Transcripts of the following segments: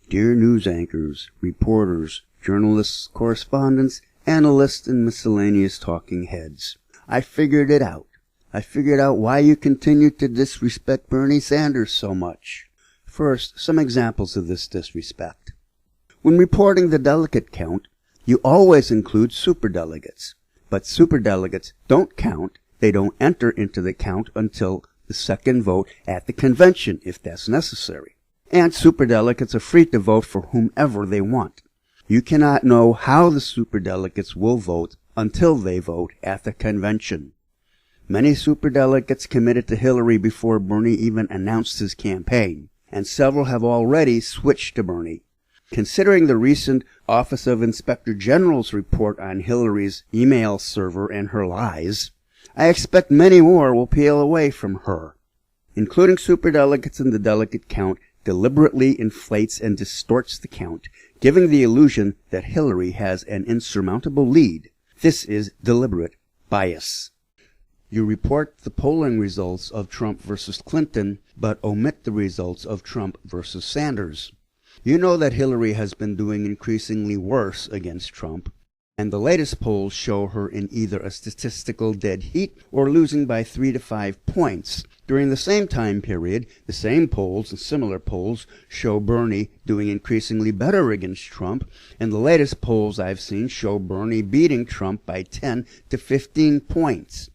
Dear news anchors, reporters, journalists, correspondents, analysts, and miscellaneous talking heads. I figured it out. I figured out why you continue to disrespect Bernie Sanders so much. First, some examples of this disrespect. When reporting the delegate count, you always include superdelegates. But superdelegates don't count. They don't enter into the count until the second vote at the convention, if that's necessary. And superdelegates are free to vote for whomever they want. You cannot know how the superdelegates will vote until they vote at the convention. Many superdelegates committed to Hillary before Bernie even announced his campaign, and several have already switched to Bernie. Considering the recent Office of Inspector General's report on Hillary's email server and her lies, I expect many more will peel away from her. Including superdelegates in the delegate count deliberately inflates and distorts the count, giving the illusion that Hillary has an insurmountable lead. This is deliberate bias. You report the polling results of Trump versus Clinton, but omit the results of Trump versus Sanders. You know that Hillary has been doing increasingly worse against Trump, and the latest polls show her in either a statistical dead heat or losing by 3 to 5 points. During the same time period, the same polls and similar polls show Bernie doing increasingly better against Trump, and the latest polls I've seen show Bernie beating Trump by 10 to 15 points.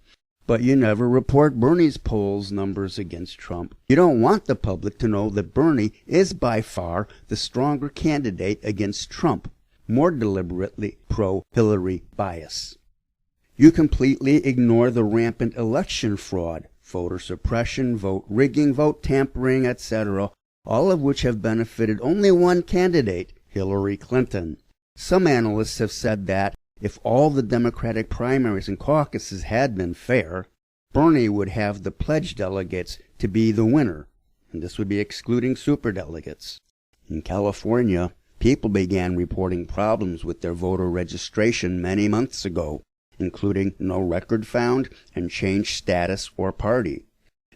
But you never report Bernie's polls numbers against Trump. You don't want the public to know that Bernie is by far the stronger candidate against Trump. More deliberately pro-Hillary bias. You completely ignore the rampant election fraud, voter suppression, vote rigging, vote tampering, etc., all of which have benefited only one candidate, Hillary Clinton. Some analysts have said that if all the Democratic primaries and caucuses had been fair, Bernie would have the pledged delegates to be the winner, and this would be excluding superdelegates. In California, people began reporting problems with their voter registration many months ago, including no record found and changed status or party.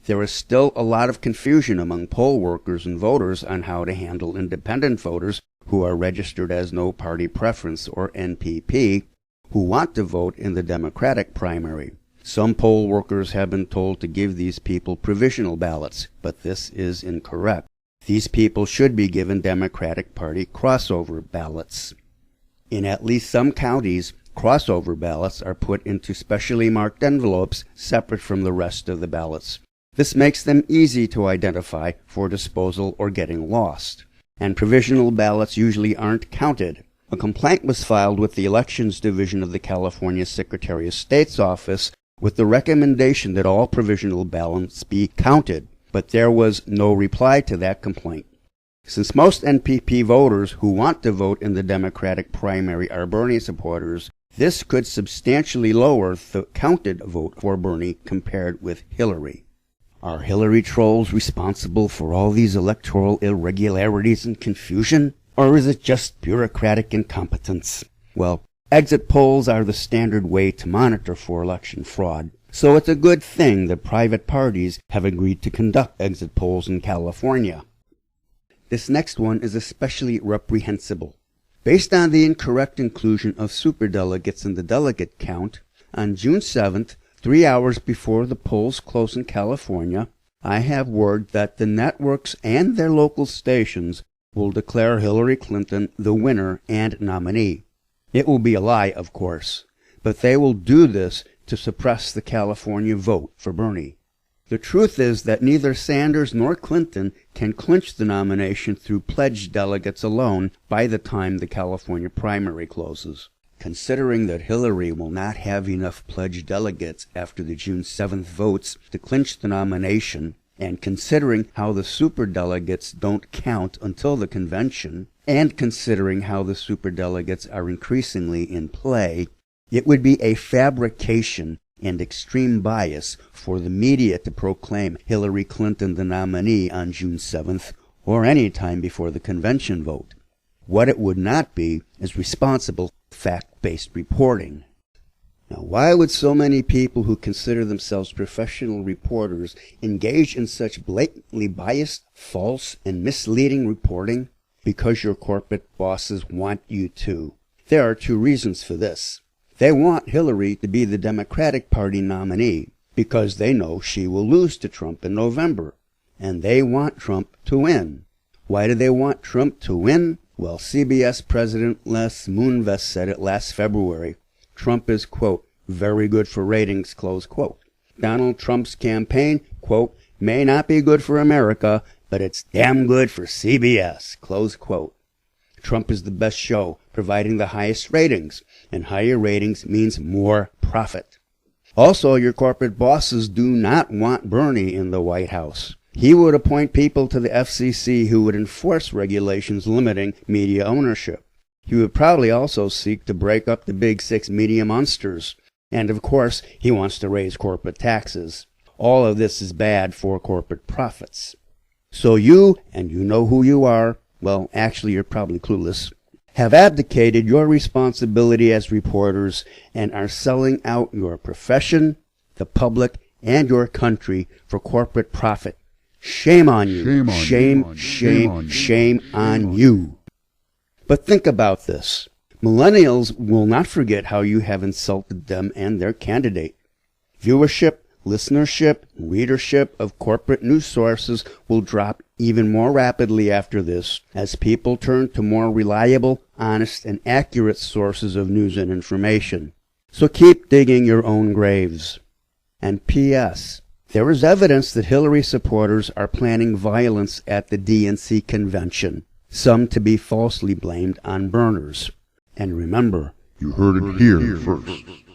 There is still a lot of confusion among poll workers and voters on how to handle independent voters who are registered as no party preference or NPP, who want to vote in the Democratic primary. Some poll workers have been told to give these people provisional ballots, but this is incorrect. These people should be given Democratic Party crossover ballots. In at least some counties, crossover ballots are put into specially marked envelopes separate from the rest of the ballots. This makes them easy to identify for disposal or getting lost. And provisional ballots usually aren't counted. A complaint was filed with the Elections Division of the California Secretary of State's office with the recommendation that all provisional ballots be counted, but there was no reply to that complaint. Since most NPP voters who want to vote in the Democratic primary are Bernie supporters, this could substantially lower the counted vote for Bernie compared with Hillary. Are Hillary trolls responsible for all these electoral irregularities and confusion? Or is it just bureaucratic incompetence? Well, exit polls are the standard way to monitor for election fraud, so it's a good thing that private parties have agreed to conduct exit polls in California. This next one is especially reprehensible. Based on the incorrect inclusion of superdelegates in the delegate count, on June 7th, 3 hours before the polls close in California, I have word that the networks and their local stations will declare Hillary Clinton the winner and nominee. It will be a lie, of course, but they will do this to suppress the California vote for Bernie. The truth is that neither Sanders nor Clinton can clinch the nomination through pledged delegates alone by the time the California primary closes. Considering that Hillary will not have enough pledged delegates after the June 7th votes to clinch the nomination, and considering how the superdelegates don't count until the convention, and considering how the superdelegates are increasingly in play, it would be a fabrication and extreme bias for the media to proclaim Hillary Clinton the nominee on June 7th or any time before the convention vote. What it would not be is responsible, fact-based reporting. Now, why would so many people who consider themselves professional reporters engage in such blatantly biased, false, and misleading reporting? because your corporate bosses want you to. There are two reasons for this. They want Hillary to be the Democratic Party nominee because they know she will lose to Trump in November, and they want Trump to win. Why do they want Trump to win? Well, CBS President Les Moonves said it last February. Trump is, quote, very good for ratings, close quote. Donald Trump's campaign, quote, may not be good for America, but it's damn good for CBS, close quote. Trump is the best show, providing the highest ratings, and higher ratings means more profit. Also, your corporate bosses do not want Bernie in the White House. He would appoint people to the FCC who would enforce regulations limiting media ownership. He would probably also seek to break up the big six media monsters. And of course, he wants to raise corporate taxes. All of this is bad for corporate profits. So you, and you know who you are, well, actually you're probably clueless, have abdicated your responsibility as reporters and are selling out your profession, the public, and your country for corporate profit. Shame on you. Shame on you. But think about this. Millennials will not forget how you have insulted them and their candidate. Viewership, listenership, and readership of corporate news sources will drop even more rapidly after this as people turn to more reliable, honest, and accurate sources of news and information. So keep digging your own graves. And P.S. There is evidence that Hillary supporters are planning violence at the DNC convention, some to be falsely blamed on Berners. And remember, you heard it here first.